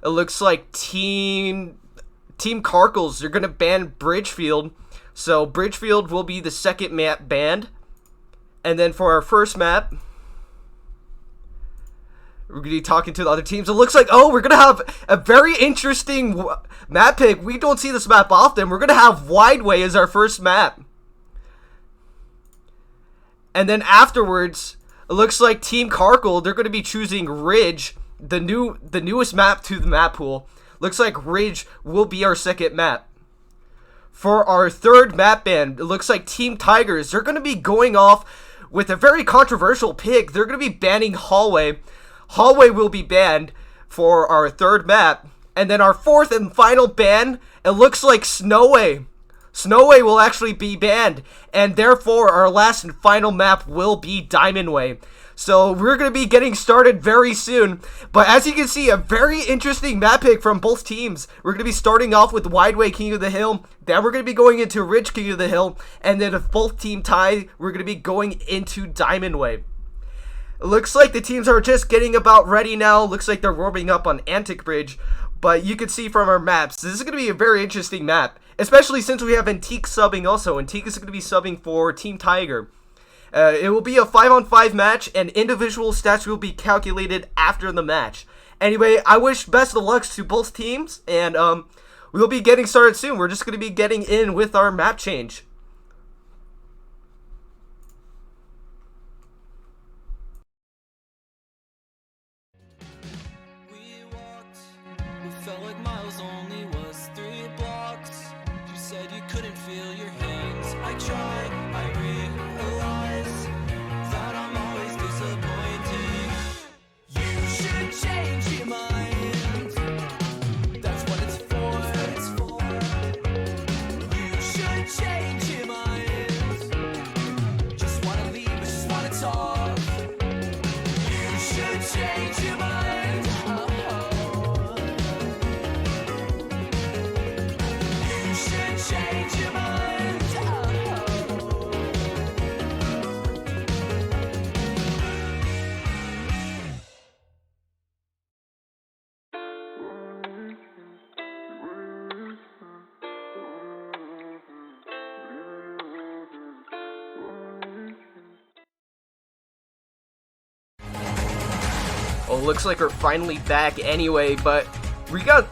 It looks like Team Carcals, they're going to ban Bridgefield. So Bridgefield will be the second map banned. And then for our first map, we're going to be talking to the other teams. It looks like, oh, we're going to have a very interesting map pick. We don't see this map often. We're going to have Wideway as our first map. And then afterwards, it looks like Team Carcal, they're going to be choosing Ridge, the newest map to the map pool. Looks like Ridge will be our second map. For our third map ban, it looks like Team Tigers, they're going to be going off with a very controversial pick. They're going to be banning Hallway. Hallway will be banned for our third map. And then our fourth and final ban, it looks like Snowway. Snowway will actually be banned. And therefore, our last and final map will be Diamondway. So we're going to be getting started very soon. But as you can see, a very interesting map pick from both teams. We're going to be starting off with Wideway King of the Hill. Then we're going to be going into Ridge King of the Hill. And then if both team tie, we're going to be going into Diamondway. It looks like the teams are just getting about ready now. Looks like they're warming up on Antic Bridge. But you can see from our maps, this is going to be a very interesting map. Especially since we have Antique subbing also. Antique is going to be subbing for Team Tiger. It will be a 5-on-5 match, and individual stats will be calculated after the match. Anyway, I wish best of luck to both teams, and we'll be getting started soon. We're just going to be getting in with our map change. We walked, it felt like miles only was 3 blocks. You said you couldn't feel your hands. I tried, I realized that I'm always disappointing. You should change your mind. That's what it's for. You should change your mind. Just wanna leave, but just wanna talk. You should change your mind. You should change your mind. Oh, looks like we're finally back anyway, but we got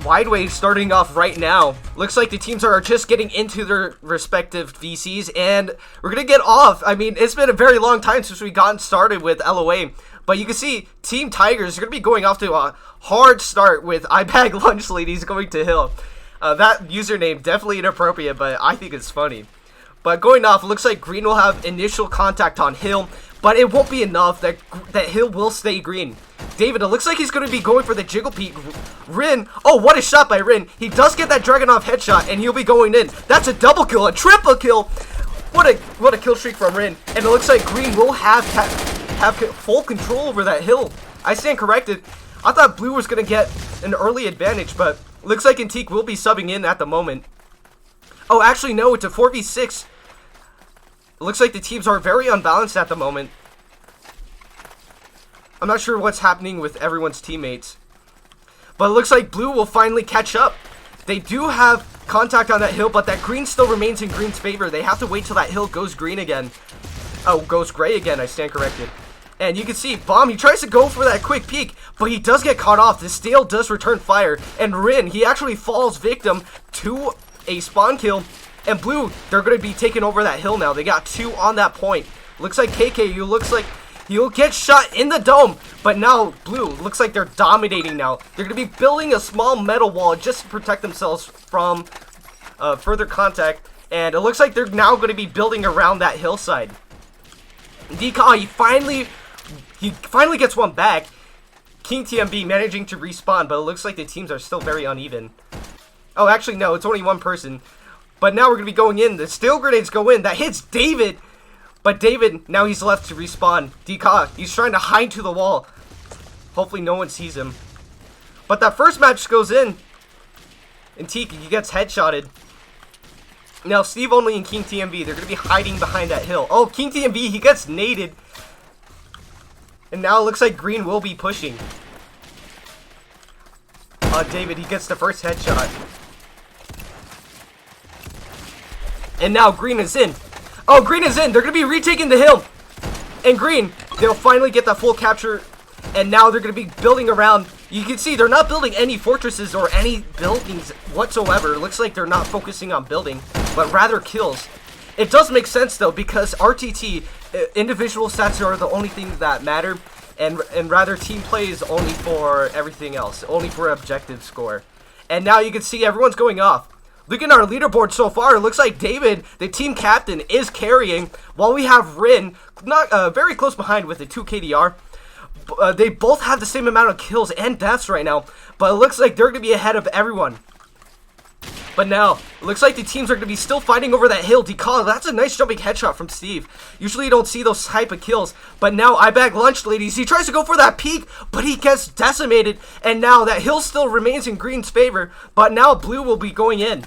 Wideway starting off right now. Looks like the teams are just getting into their respective VCs, and we're going to get off. I mean, it's been a very long time since we gotten started with LoA, but you can see Team Tigers are going to be going off to a hard start with iBag Lunch Ladies going to Hill. That username definitely inappropriate, but I think it's funny. But going off, it looks like Green will have initial contact on Hill, but it won't be enough. That Hill will stay green. David, it looks like he's going to be going for the Jiggle Peak. Rin, oh, what a shot by Rin. He does get that Dragunov headshot, and he'll be going in. That's a double kill, a triple kill. What a kill streak from Rin. And it looks like Green will have full control over that Hill. I stand corrected. I thought Blue was going to get an early advantage, but looks like Antique will be subbing in at the moment. Oh, actually, no, it's a 4v6. It looks like the teams are very unbalanced at the moment. I'm not sure what's happening with everyone's teammates. But it looks like Blue will finally catch up. They do have contact on that Hill, but that Green still remains in Green's favor. They have to wait till that Hill goes green again. Oh, goes gray again, I stand corrected. And you can see, Bomb, he tries to go for that quick peek, but he does get caught off. The Stale does return fire. And Rin, he actually falls victim to a spawn kill. And Blue, they're going to be taking over that Hill now. They got 2 on that point. Looks like KK, looks like he'll get shot in the dome. But now, Blue, looks like they're dominating now. They're going to be building a small metal wall just to protect themselves from further contact. And it looks like they're now going to be building around that hillside. DK, he finally gets one back. King TMB managing to respawn, but it looks like the teams are still very uneven. Oh, actually, no, it's only one person. But now we're going to be going in. The steel grenades go in. That hits David. But David, now he's left to respawn. DK, he's trying to hide to the wall. Hopefully no one sees him. But that first match goes in. And Tiki, he gets headshotted. Now, Steve Only and King TMB, they're going to be hiding behind that hill. Oh, King TMB, he gets naded. And now it looks like Green will be pushing. David, he gets the first headshot. And now green is in. Oh, green is in. They're going to be retaking the hill. And green, they'll finally get that full capture. And now they're going to be building around. You can see they're not building any fortresses or any buildings whatsoever. It looks like they're not focusing on building, but rather kills. It does make sense, though, because RTT, individual stats are the only things that matter. And rather team play is only for everything else. Only for objective score. And now you can see everyone's going off. Look at our leaderboard so far. It looks like David, the team captain, is carrying, while we have Rin, not very close behind with the 2 KDR. They both have the same amount of kills and deaths right now, but it looks like they're going to be ahead of everyone. But now, it looks like the teams are going to be still fighting over that hill. Decal, that's a nice jumping headshot from Steve. Usually you don't see those type of kills, but now I bag lunch, ladies. He tries to go for that peek, but he gets decimated, and now that hill still remains in green's favor, but now blue will be going in.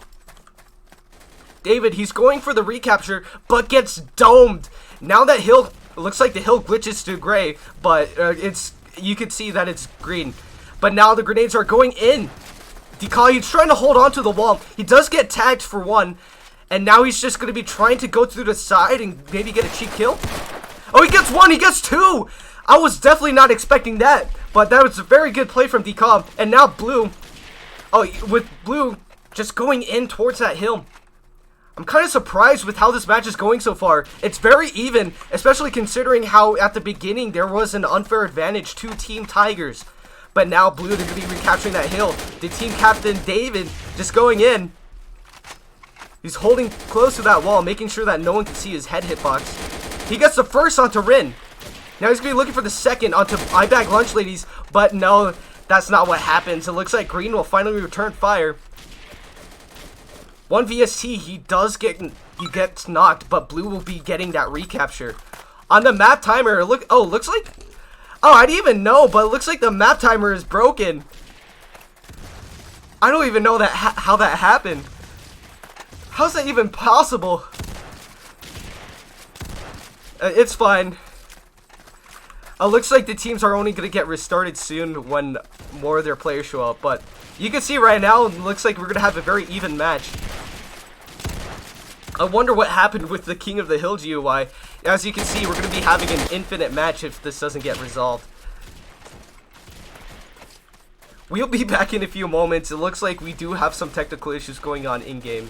David, he's going for the recapture, but gets domed. Now that hill, it looks like the hill glitches to gray, but you can see that it's green. But now the grenades are going in. Decal, he's trying to hold on to the wall. He does get tagged for one, and now he's just going to be trying to go through the side and maybe get a cheap kill. Oh, he gets one, he gets two. I was definitely not expecting that, but that was a very good play from Decal. And now blue, with blue just going in towards that hill. I'm kind of surprised with how this match is going so far. It's very even, especially considering how at the beginning there was an unfair advantage to Team Tigers. But now blue, they're going to be recapturing that hill. The team captain, David, just going in. He's holding close to that wall, making sure that no one can see his head hitbox. He gets the first onto Rin. Now he's going to be looking for the second onto I Bag Lunch, ladies. But no, that's not what happens. It looks like green will finally return fire. 1 VST, he gets knocked, but blue will be getting that recapture. On the map timer, looks like, I didn't even know, but it looks like the map timer is broken. I don't even know how that happened. How's that even possible? It's fine. Looks like the teams are only going to get restarted soon when more of their players show up, but you can see right now, it looks like we're going to have a very even match. I wonder what happened with the King of the Hill GUI. As you can see, we're going to be having an infinite match if this doesn't get resolved. We'll be back in a few moments. It looks like we do have some technical issues going on in-game.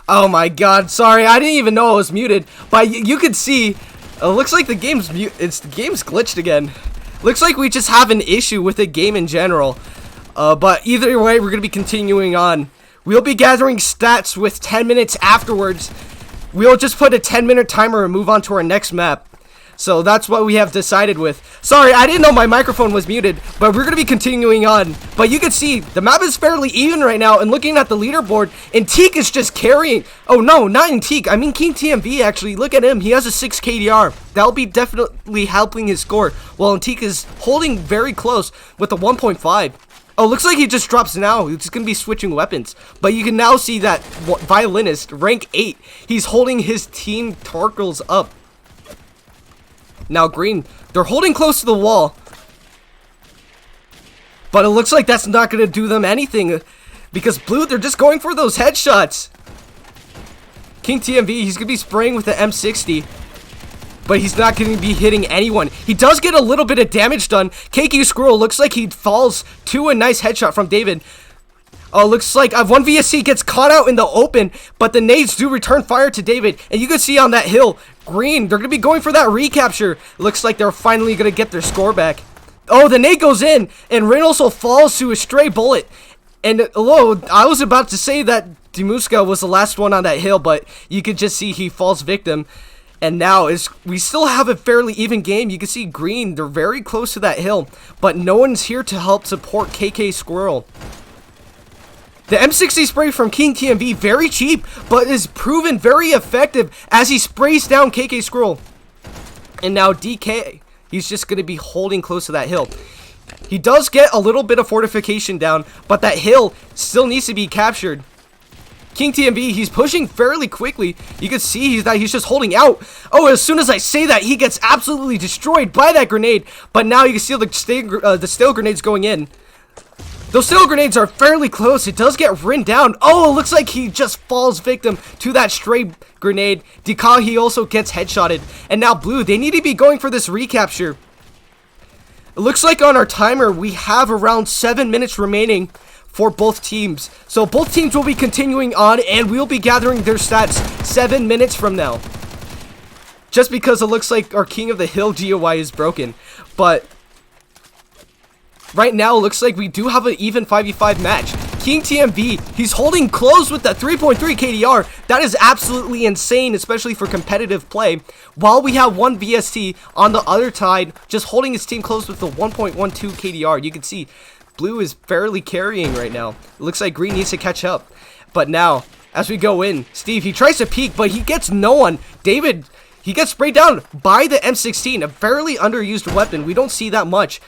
Oh my god, sorry, I didn't even know I was muted. But you could see, looks like the game's glitched again. Looks like we just have an issue with the game in general. But either way, we're going to be continuing on. We'll be gathering stats with 10 minutes afterwards. We'll just put a 10-minute timer and move on to our next map. So that's what we have decided with. Sorry, I didn't know my microphone was muted, but we're going to be continuing on. But you can see, the map is fairly even right now, and looking at the leaderboard, Antique is just carrying. Oh no, not Antique, I mean King TMV actually. Look at him, he has a 6 KDR. That'll be definitely helping his score, while Antique is holding very close with a 1.5. Oh, looks like he just drops now. He's just going to be switching weapons. But you can now see that Violinist, rank 8, he's holding his team Tarkles up. Now Green, they're holding close to the wall. But it looks like that's not going to do them anything. Because Blue, they're just going for those headshots. King TMV, he's going to be spraying with the M60. But he's not going to be hitting anyone. He does get a little bit of damage done. KQ Squirrel looks like he falls to a nice headshot from David. Oh, looks like 1VSC gets caught out in the open, but the nades do return fire to David. And you can see on that hill, Green, they're going to be going for that recapture. Looks like they're finally going to get their score back. Oh, the nade goes in, and Rin also falls to a stray bullet. And, hello, I was about to say that Dimuska was the last one on that hill, but you could just see he falls victim. And now, we still have a fairly even game. You can see Green, they're very close to that hill, but no one's here to help support KK Squirrel. The M60 spray from King TMV, very cheap, but is proven very effective as he sprays down KK Squirrel. And now DK, he's just going to be holding close to that hill. He does get a little bit of fortification down, but that hill still needs to be captured. King TMV, he's pushing fairly quickly. You can see that he's just holding out. Oh, as soon as I say that, he gets absolutely destroyed by that grenade. But now you can see the stale grenades going in. Those stale grenades are fairly close. It does get Rin down. Oh, it looks like he just falls victim to that stray grenade. Decal, he also gets headshotted. And now Blue, they need to be going for this recapture. It looks like on our timer, we have around 7 minutes remaining for both teams. So both teams will be continuing on, and we'll be gathering their stats 7 minutes from now. Just because it looks like our King of the Hill GOI is broken. But right now, it looks like we do have an even 5v5 match. King TMV, he's holding close with that 3.3 KDR. That is absolutely insane, especially for competitive play. While we have 1VST on the other side, just holding his team close with the 1.12 KDR. You can see Blue is fairly carrying right now. It looks like Green needs to catch up. But now, as we go in, Steve, he tries to peek, but he gets no one. David, he gets sprayed down by the M16, a fairly underused weapon. We don't see that much.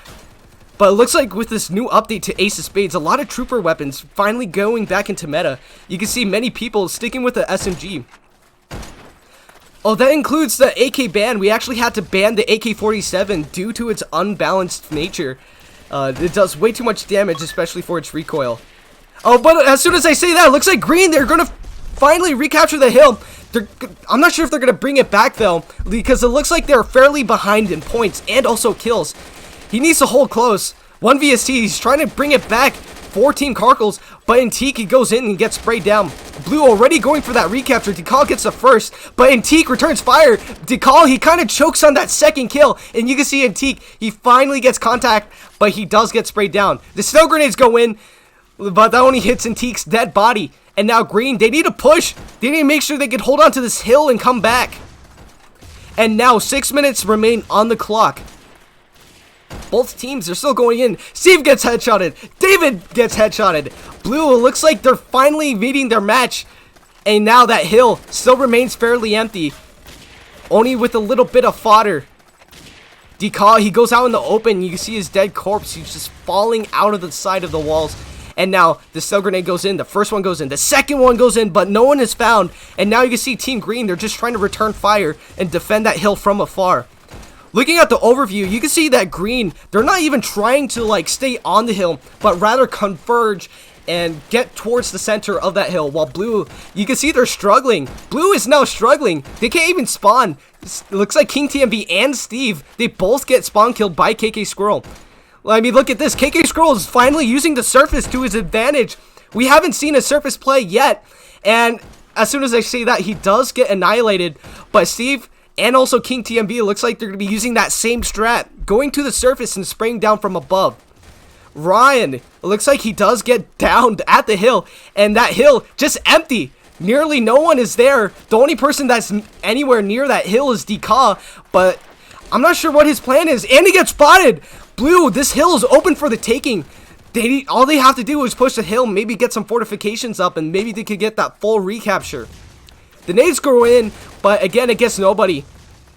But it looks like with this new update to Ace of Spades, a lot of trooper weapons finally going back into meta. You can see many people sticking with the SMG. Oh, that includes the AK ban. We actually had to ban the AK-47 due to its unbalanced nature. It does way too much damage, especially for its recoil. Oh, but as soon as I say that, it looks like Green, they're going to finally recapture the hill. I'm not sure if they're going to bring it back, though, because it looks like they're fairly behind in points and also kills. He needs to hold close. 1VST, he's trying to bring it back for Team Carkles, but Antique, he goes in and gets sprayed down. Blue already going for that recapture. Decal gets the first, but Antique returns fire. Decal, he kind of chokes on that second kill, and you can see Antique, he finally gets contact, but he does get sprayed down. The snow grenades go in, but that only hits Antique's dead body. And now Green, they need to push. They need to make sure they can hold on to this hill and come back. And now 6 minutes remain on the clock. Both teams are still going in. Steve gets headshotted. David gets headshotted. Blue, it looks like they're finally meeting their match. And now that hill still remains fairly empty. Only with a little bit of fodder. Decal, he goes out in the open. You can see his dead corpse. He's just falling out of the side of the walls. And now the stun grenade goes in. The first one goes in. The second one goes in, but no one is found. And now you can see Team Green, they're just trying to return fire and defend that hill from afar. Looking at the overview, you can see that Green, they're not even trying to like stay on the hill, but rather converge and get towards the center of that hill. While Blue, you can see they're struggling. Blue is now struggling. They can't even spawn. It looks like King TMV and Steve, they both get spawn killed by KK Squirrel. Well, I mean, look at this. KK Squirrel is finally using the surface to his advantage. We haven't seen a surface play yet. And as soon as I say that, he does get annihilated. But Steve and also King TMB, looks like they're going to be using that same strat, going to the surface and spraying down from above. Ryan, it looks like he does get downed at the hill, and that hill just empty. Nearly no one is there. The only person that's anywhere near that hill is Deka, but I'm not sure what his plan is. And he gets spotted. Blue, this hill is open for the taking. All they have to do is push the hill, maybe get some fortifications up, and maybe they could get that full recapture. The nades go in, but again, it gets nobody.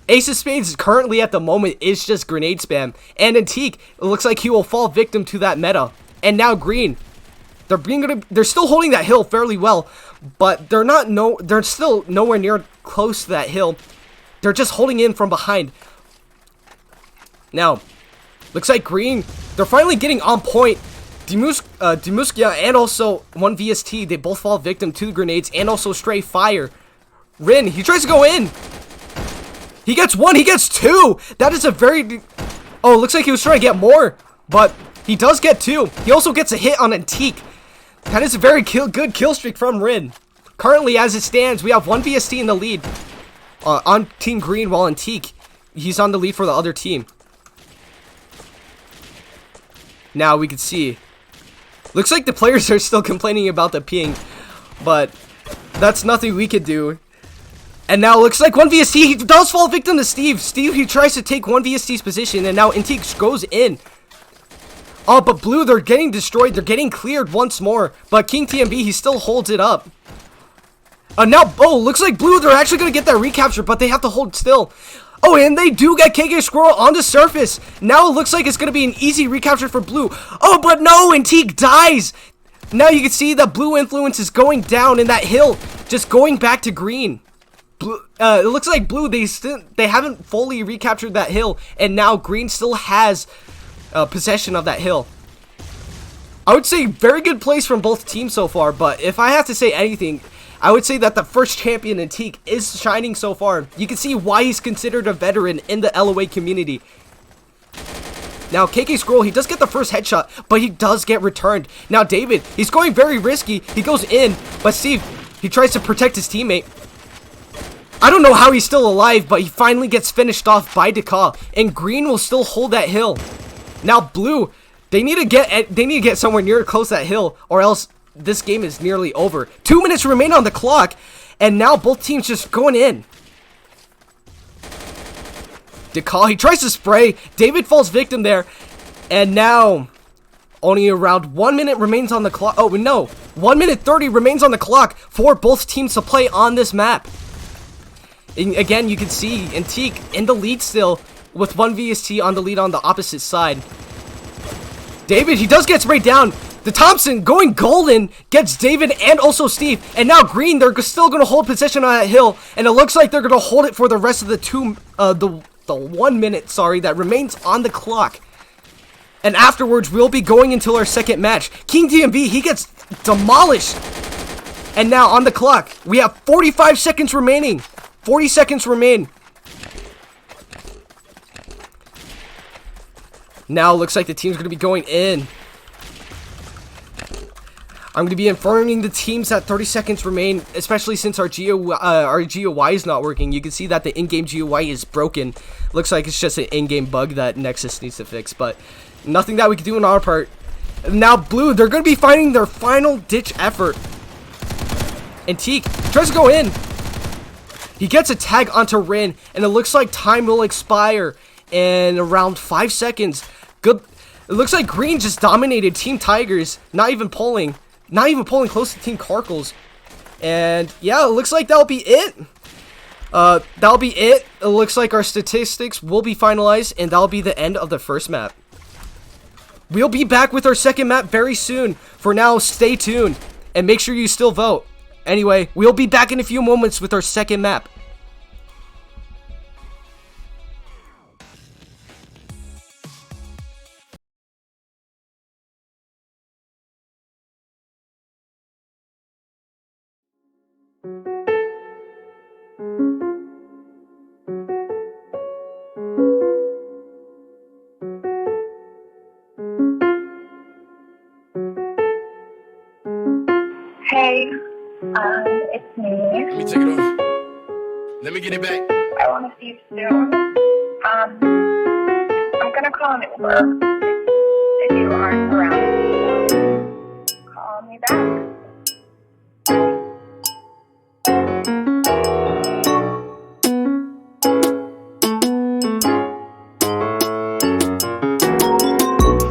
Ace of Spades currently at the moment is just grenade spam. And Antique, it looks like he will fall victim to that meta. And now Green. They're still holding that hill fairly well, but they're still nowhere near close to that hill. They're just holding in from behind. Now, looks like Green, they're finally getting on point. Demuskia and also 1VST, they both fall victim to the grenades and also stray fire. Rin, he tries to go in. He gets one, he gets two. That is a very... Oh, looks like he was trying to get more, but he does get two. He also gets a hit on Antique. That is a very good kill streak from Rin. Currently, as it stands, we have 1VST in the lead on Team Green, while Antique, he's on the lead for the other team. Now we can see. Looks like the players are still complaining about the ping, but that's nothing we could do. And now it looks like 1VST, he does fall victim to Steve. Steve, he tries to take 1VST's position, and now Antique goes in. Oh, but Blue, they're getting destroyed. They're getting cleared once more. But King TMB, he still holds it up. Now, oh, looks like Blue, they're actually going to get that recapture, but they have to hold still. Oh, and they do get KK Squirrel on the surface. Now it looks like it's going to be an easy recapture for Blue. Oh, but no, Antique dies. Now you can see the Blue influence is going down in that hill, just going back to Green. Blue, it looks like Blue, they haven't fully recaptured that hill, and now Green still has possession of that hill. I would say very good plays from both teams so far, but if I have to say anything, I would say that the first champion, Antique, is shining so far. You can see why he's considered a veteran in the LoA community. Now, KK Scroll, he does get the first headshot, but he does get returned. Now, David, he's going very risky. He goes in, but Steve, he tries to protect his teammate. I don't know how he's still alive, but he finally gets finished off by Deka, and Green will still hold that hill. Now, Blue, they need to get somewhere near close to that hill, or else this game is nearly over. 2 minutes remain on the clock, and now both teams just going in. Deka, he tries to spray. David falls victim there, and now only around 1 minute remains on the clock. Oh no, 1 minute 30 remains on the clock for both teams to play on this map. And again, you can see Antique in the lead still, with 1VST on the lead on the opposite side. David, he does get sprayed down. The Thompson going golden gets David and also Steve. And now Green, they're still going to hold possession on that hill. And it looks like they're going to hold it for the rest of the 1 minute, that remains on the clock. And afterwards, we'll be going into our second match. King TMB, he gets demolished. And now on the clock, we have 45 seconds remaining. 40 seconds remain. Now it looks like the team's going to be going in. I'm going to be informing the teams that 30 seconds remain, especially since our GUI is not working. You can see that the in-game GUI is broken. Looks like it's just an in-game bug that Nexus needs to fix, but nothing that we can do on our part. Now Blue, they're going to be finding their final ditch effort. Antique tries to go in. He gets a tag onto Rin, and it looks like time will expire in around 5 seconds. Good. It looks like Green just dominated Team Tigers, not even pulling close to Team Carcals. And yeah, it looks like that'll be it. That'll be it. It looks like our statistics will be finalized, and that'll be the end of the first map. We'll be back with our second map very soon. For now, stay tuned, and make sure you still vote. Anyway, we'll be back in a few moments with our second map. Hey, it's me. Let me get it back. I want to see you soon. I'm gonna call an Uber if you aren't around. Call me back.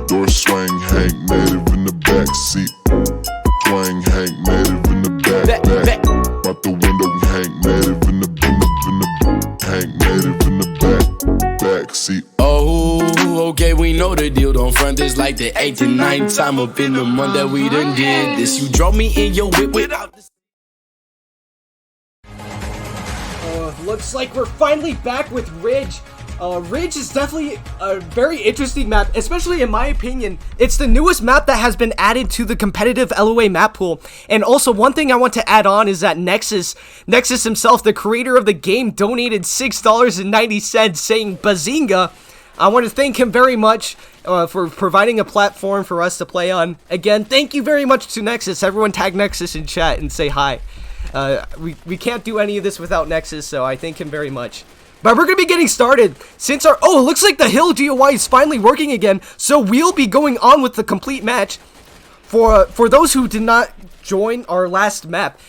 Door swing, Hank native in the back seat. Twang, Hank native in the back. Out the window, Hank native in the Hank native in the back seat. Oh, okay, we know the deal. Don't front this like the 8th and 9th time up in the month that we done did this. You drove me in your whip without the... Looks like we're finally back with Ridge. Ridge is definitely a very interesting map, especially in my opinion. It's the newest map that has been added to the competitive LoA map pool. And also, one thing I want to add on is that Nexus himself, the creator of the game, donated $6.90 saying Bazinga. I want to thank him very much for providing a platform for us to play on. Again, thank you very much to Nexus. Everyone tag Nexus in chat and say hi. We can't do any of this without Nexus, so I thank him very much. But we're going to be getting started since our... Oh, it looks like the Hill GOI is finally working again. So we'll be going on with the complete match. For those who did not join our last map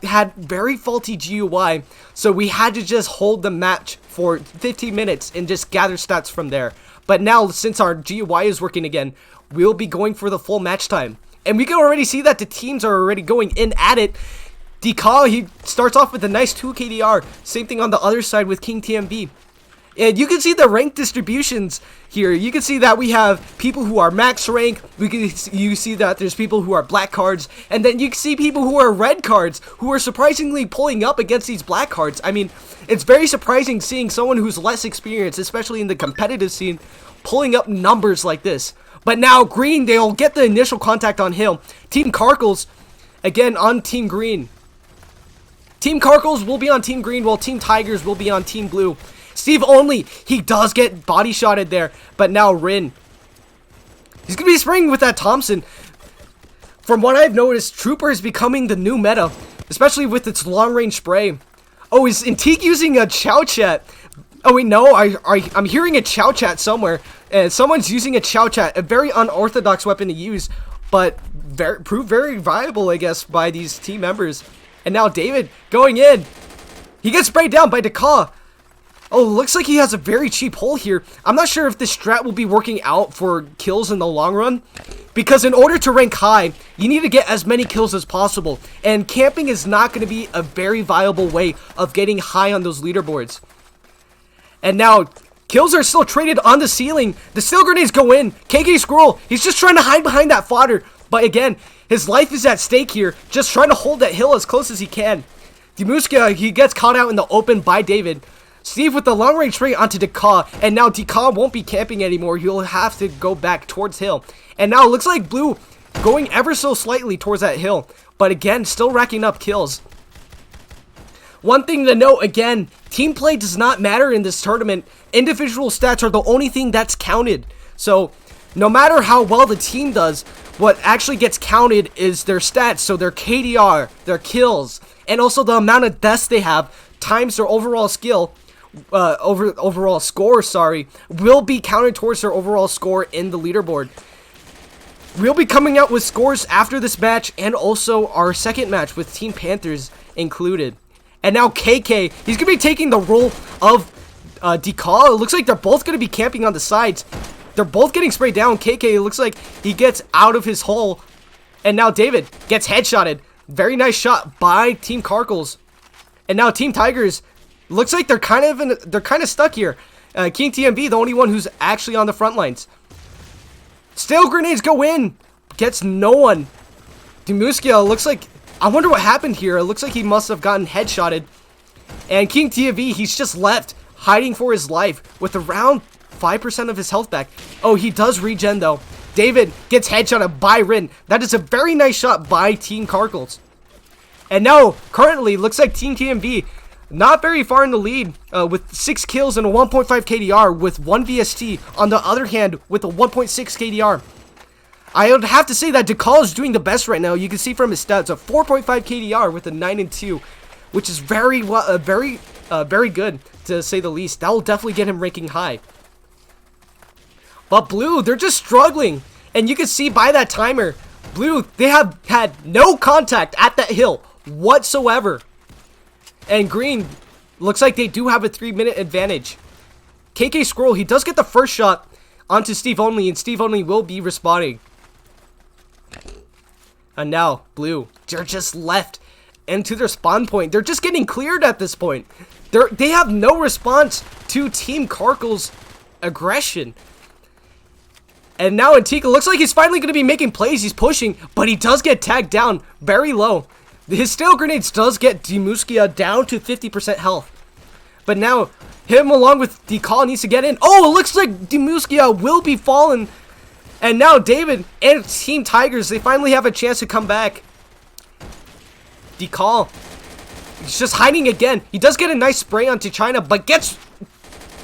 had very faulty GUI. So we had to just hold the match for 15 minutes and just gather stats from there. But now, since our GUI is working again, we'll be going for the full match time. And we can already see that the teams are already going in at it. Caracal, he starts off with a nice 2 KDR. Same thing on the other side with King TMB. And you can see the rank distributions here. You can see that we have people who are max rank. You see that there's people who are black cards. And then you can see people who are red cards, who are surprisingly pulling up against these black cards. I mean, it's very surprising seeing someone who's less experienced, especially in the competitive scene, pulling up numbers like this. But now, green, they'll get the initial contact on Hill. Team Caracals, again, on Team Green. Team Caracals will be on Team Green, while Team Tigers will be on Team Blue. Steve Only, he does get body shotted there, but now Rin. He's going to be spraying with that Thompson. From what I've noticed, Trooper is becoming the new meta, especially with its long-range spray. Oh, is Antique using a Chow Chat? Oh wait, no, I'm hearing a Chow Chat somewhere. Someone's using a Chow Chat, a very unorthodox weapon to use, but proved very viable, I guess, by these team members. And now David going in. He gets sprayed down by Caracal. Oh, looks like he has a very cheap hole here. I'm not sure if this strat will be working out for kills in the long run. Because in order to rank high, you need to get as many kills as possible. And camping is not going to be a very viable way of getting high on those leaderboards. And now, kills are still traded on the ceiling. The steel grenades go in. KK Squirrel, he's just trying to hide behind that fodder. But again, his life is at stake here, just trying to hold that hill as close as he can. Dimuska, he gets caught out in the open by David. Steve with the long range spray onto Caracal, and now Caracal won't be camping anymore. He'll have to go back towards hill. And now it looks like Blue going ever so slightly towards that hill, but again, still racking up kills. One thing to note, again, team play does not matter in this tournament. Individual stats are the only thing that's counted. So, no matter how well the team does, what actually gets counted is their stats, so their KDR, their kills, and also the amount of deaths they have times their overall skill, overall score, will be counted towards their overall score in the leaderboard. We'll be coming out with scores after this match and also our second match with Team Panthers included. And now KK, he's going to be taking the role of Caracal. It looks like they're both going to be camping on the sides. They're both getting sprayed down. KK, it looks like he gets out of his hole. And now David gets headshotted. Very nice shot by Team Caracals. And now Team Tigers, looks like they're kind of stuck here. King TMB, the only one who's actually on the front lines. Still grenades go in. Gets no one. Dimuska looks like... I wonder what happened here. It looks like he must have gotten headshotted. And King TMB, he's just left, hiding for his life, with around 5% of his health back. Oh, he does regen though. David gets headshotted by Rin. That is a very nice shot by Team Caracals. And now, currently, looks like Team TMB not very far in the lead with 6 kills and a 1.5 KDR with 1 VST. On the other hand, with a 1.6 KDR. I would have to say that Caracal is doing the best right now. You can see from his stats, a 4.5 KDR with a 9 and 2, which is very very good, to say the least. That will definitely get him ranking high. But Blue, they're just struggling. And you can see by that timer, Blue, they have had no contact at that hill whatsoever. And Green, looks like they do have a 3-minute advantage. KK Squirrel, he does get the first shot onto Steve Only, and Steve Only will be responding. And now, Blue, they're just left into their spawn point. They're just getting cleared at this point. They have no response to Team Caracal's aggression. And now Antika looks like he's finally going to be making plays. He's pushing, but he does get tagged down very low. His stale grenades does get Demuskia down to 50% health. But now, him along with Caracal needs to get in. Oh, it looks like Demuskia will be fallen. And now David and Team Tigers, they finally have a chance to come back. Caracal, he's just hiding again. He does get a nice spray onto China, but gets...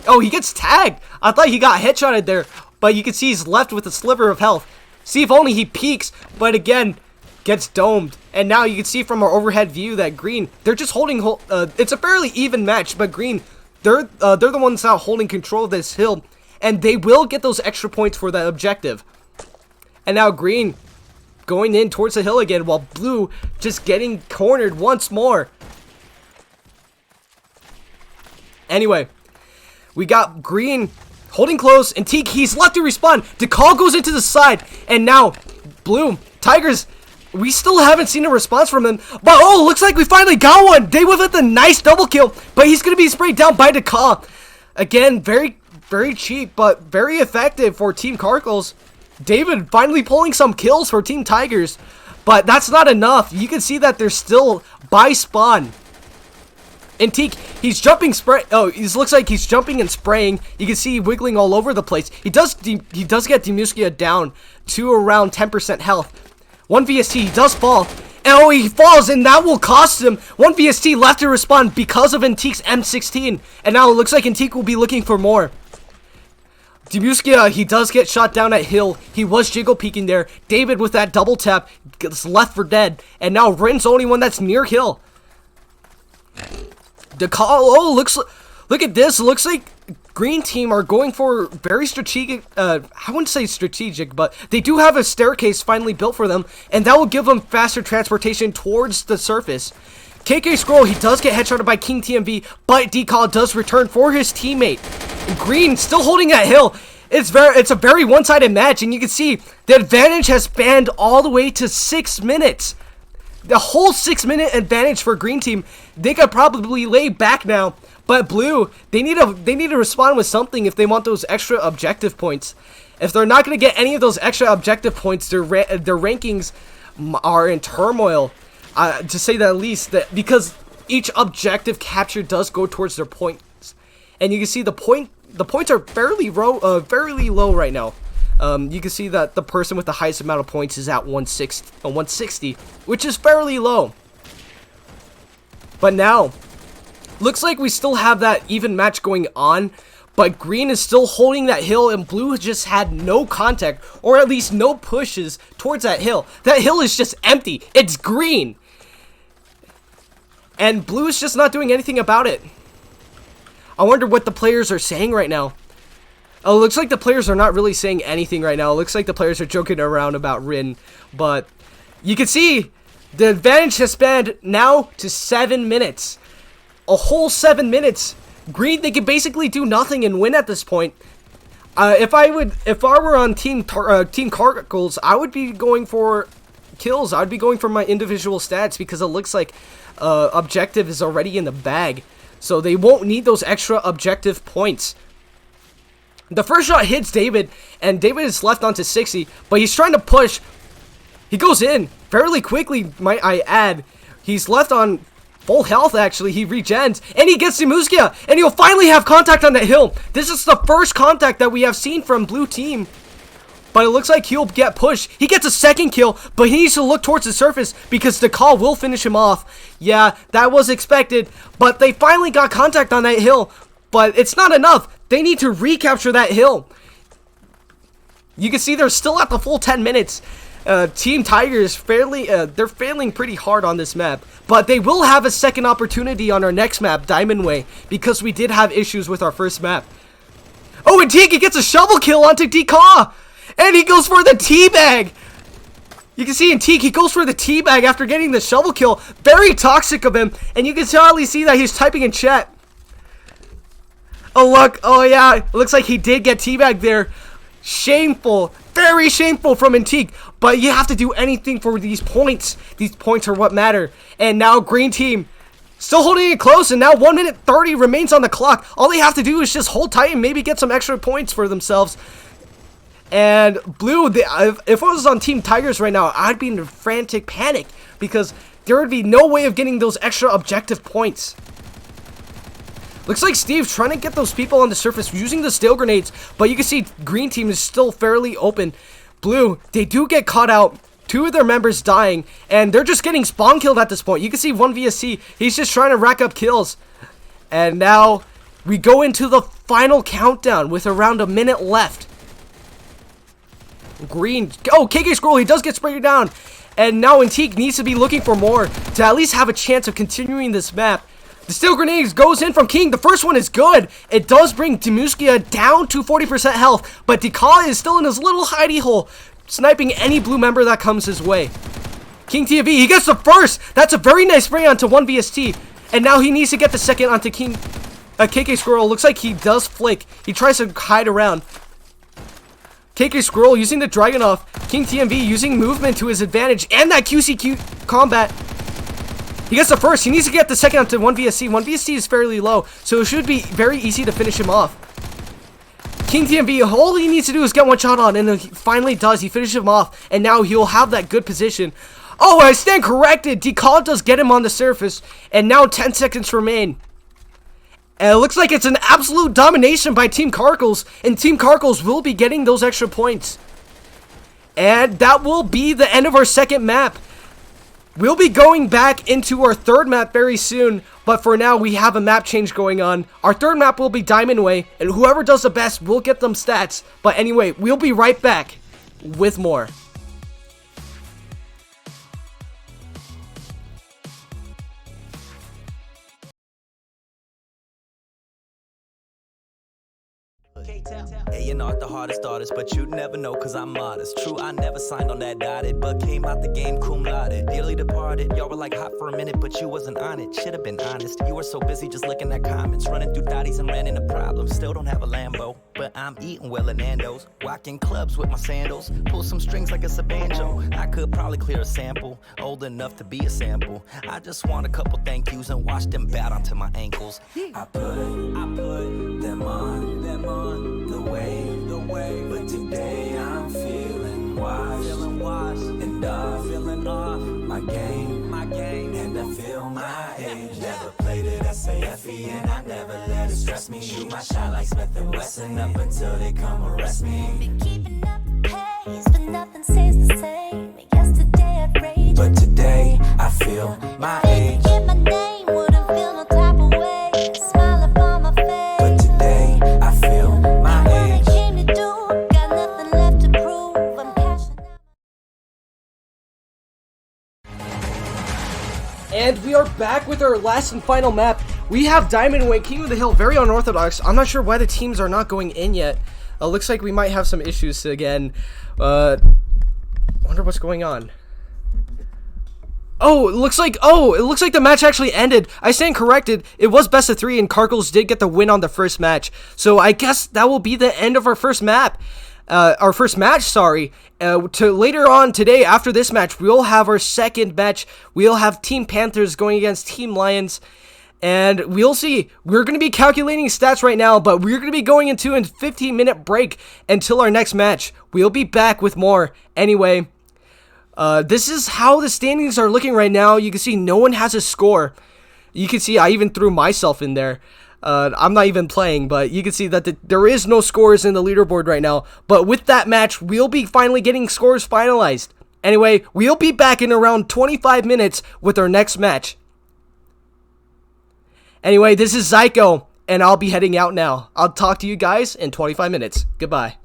Oh, he gets tagged. I thought he got headshotted there. But you can see he's left with a sliver of health. See if only he peeks, but again, gets domed. And now you can see from our overhead view that Green, they're just holding... it's a fairly even match, but Green, they're the ones now holding control of this hill. And they will get those extra points for that objective. And now Green going in towards the hill again, while Blue just getting cornered once more. Anyway, we got Green holding close, and he's left to respawn. Caracal goes into the side, and now Blue, Tigers, we still haven't seen a response from him. But oh, looks like we finally got one. They with a nice double kill, but he's gonna be sprayed down by Caracal. Again, very cheap, but very effective for Team Caracals. David finally pulling some kills for Team Tigers, but that's not enough. You can see that they're still by spawn. And he's jumping spray. Oh, it looks like he's jumping and spraying. You can see wiggling all over the place. He does get Demuskia down to around 10% health. 1 VST, he does fall. And oh, he falls, and that will cost him 1 VST left to respond because of Antique's M16. And now it looks like Antique will be looking for more. Demuskia, he does get shot down at hill. He was jiggle peeking there. David with that double tap gets left for dead. And now Rin's the only one that's near hill. Caracal, oh, look at this. Looks like Green team are going for very strategic, I wouldn't say strategic, but they do have a staircase finally built for them, and that will give them faster transportation towards the surface. KK Scroll, he does get headshotted by King TMV, but Caracal does return for his teammate. Green still holding that hill. It's a very one-sided match, and you can see the advantage has spanned all the way to 6 minutes. The whole 6-minute advantage for Green team. They could probably lay back now, but Blue, they need to respond with something if they want those extra objective points. If they're not going to get any of those extra objective points, their rankings are in turmoil, to say the least. Because each objective capture does go towards their points, and you can see the points are fairly low right now. You can see that the person with the highest amount of points is at 160, which is fairly low. But now, looks like we still have that even match going on, but Green is still holding that hill, and Blue just had no contact, or at least no pushes towards that hill. That hill is just empty. It's green. And Blue is just not doing anything about it. I wonder what the players are saying right now. Oh, it looks like the players are not really saying anything right now. It looks like the players are joking around about Rin. But you can see the advantage has spanned now to 7 minutes. A whole 7 minutes. Green, they can basically do nothing and win at this point. If I were on Team Caracals, I would be going for kills. I would be going for my individual stats because it looks like objective is already in the bag. So they won't need those extra objective points. The first shot hits David, and David is left onto 60, but he's trying to push. He goes in fairly quickly, might I add. He's left on full health, actually. He regens, and he gets Demuskia, and he'll finally have contact on that hill. This is the first contact that we have seen from Blue Team, but it looks like he'll get pushed. He gets a second kill, but he needs to look towards the surface because Caracal will finish him off. Yeah, that was expected, but they finally got contact on that hill, but it's not enough. They need to recapture that hill. You can see they're still at the full 10 minutes. Team Tigers they're failing pretty hard on this map, but they will have a second opportunity on our next map, Diamond Way, because we did have issues with our first map. Oh, and Tiki gets a shovel kill onto Deka, and he goes for the teabag. You can see in Teak, he goes for the teabag after getting the shovel kill. Very toxic of him, and you can totally see that he's typing in chat. Oh look, oh yeah, it looks like he did get teabag there. Shameful, very shameful from Antique, but you have to do anything for these points. These points are what matter. And now green team still holding it close, and now 1 minute 30 remains on the clock. All they have to do is just hold tight and maybe get some extra points for themselves. And blue, if it was on Team Tigers right now, I'd be in frantic panic because there would be no way of getting those extra objective points. Looks like Steve's trying to get those people on the surface using the steel grenades, but you can see green team is still fairly open. Blue, they do get caught out. 2 of their members dying, and they're just getting spawn killed at this point. You can see 1vsc, he's just trying to rack up kills. And now we go into the final countdown with around a minute left. Green, oh, KK Scroll, he does get sprayed down. And now Antique needs to be looking for more to at least have a chance of continuing this map. The steel grenades goes in from King. The first one is good. It does bring Demuskia down to 40% health, but Dekala is still in his little hidey hole, sniping any blue member that comes his way. King TFV, he gets the first. That's a very nice spray onto 1vst, and now he needs to get the second onto King. KK Squirrel looks like he does flick. He tries to hide around. KK Squirrel using the Dragunov. King TMV using movement to his advantage, and that QCQ combat. He gets the first. He needs to get the second onto 1vsc. 1vsc is fairly low, so it should be very easy to finish him off. King TMV, all he needs to do is get one shot on, and he finally does. He finishes him off, and now he'll have that good position. Oh, I stand corrected. Decall does get him on the surface, and now 10 seconds remain. And it looks like it's an absolute domination by Team Carcals, and Team Carcals will be getting those extra points. And that will be the end of our second map. We'll be going back into our third map very soon, but for now we have a map change going on. Our third map will be Diamond Way, and whoever does the best will get them stats. But anyway, we'll be right back with more. Hey, you're not the hardest artist, but you'd never know cause I'm modest. True, I never signed on that dotted, but came out the game cum laude. Dearly departed, y'all were like hot for a minute, but you wasn't on it. Should've been honest, you were so busy just looking at comments, running through thotties and ran into problems. Still don't have a Lambo, but I'm eating well at Nando's. Walking clubs with my sandals, pull some strings like it's a banjo. I could probably clear a sample, old enough to be a sample. I just want a couple thank yous and watch them bat onto my ankles. I put them on the way, but today I'm feeling washed, and feeling off my game, and I feel my age. Never played it SAFE, and I never let it stress me. Shoot my shot like Smith and Wesson up until they come arrest me. Been keeping up the pace, but nothing stays the same. Yesterday I'd rage, But today I feel my age. if my name wouldn't feel no type of way. Smile upon my face. But today I feel my What I age. came to do, got nothing left to prove. I'm cashing out. And we are back with our last and final map. We have Diamond Way, King of the Hill, very unorthodox. I'm not sure why the teams are not going in yet. Looks like we might have some issues again. Wonder what's going on. Oh, it looks like the match actually ended. I stand corrected. It was best of 3, and Carcals did get the win on the first match. So I guess that will be the end of our first map. Our first match, sorry. To later on today, after this match, we'll have our second match. We'll have Team Panthers going against Team Lions. And we'll see. We're going to be calculating stats right now, but we're going to be going into a 15-minute break until our next match. We'll be back with more. Anyway, this is how the standings are looking right now. You can see no one has a score. You can see I even threw myself in there. I'm not even playing, but you can see that there is no scores in the leaderboard right now. But with that match, we'll be finally getting scores finalized. Anyway, we'll be back in around 25 minutes with our next match. Anyway, this is Zyko, and I'll be heading out now. I'll talk to you guys in 25 minutes. Goodbye.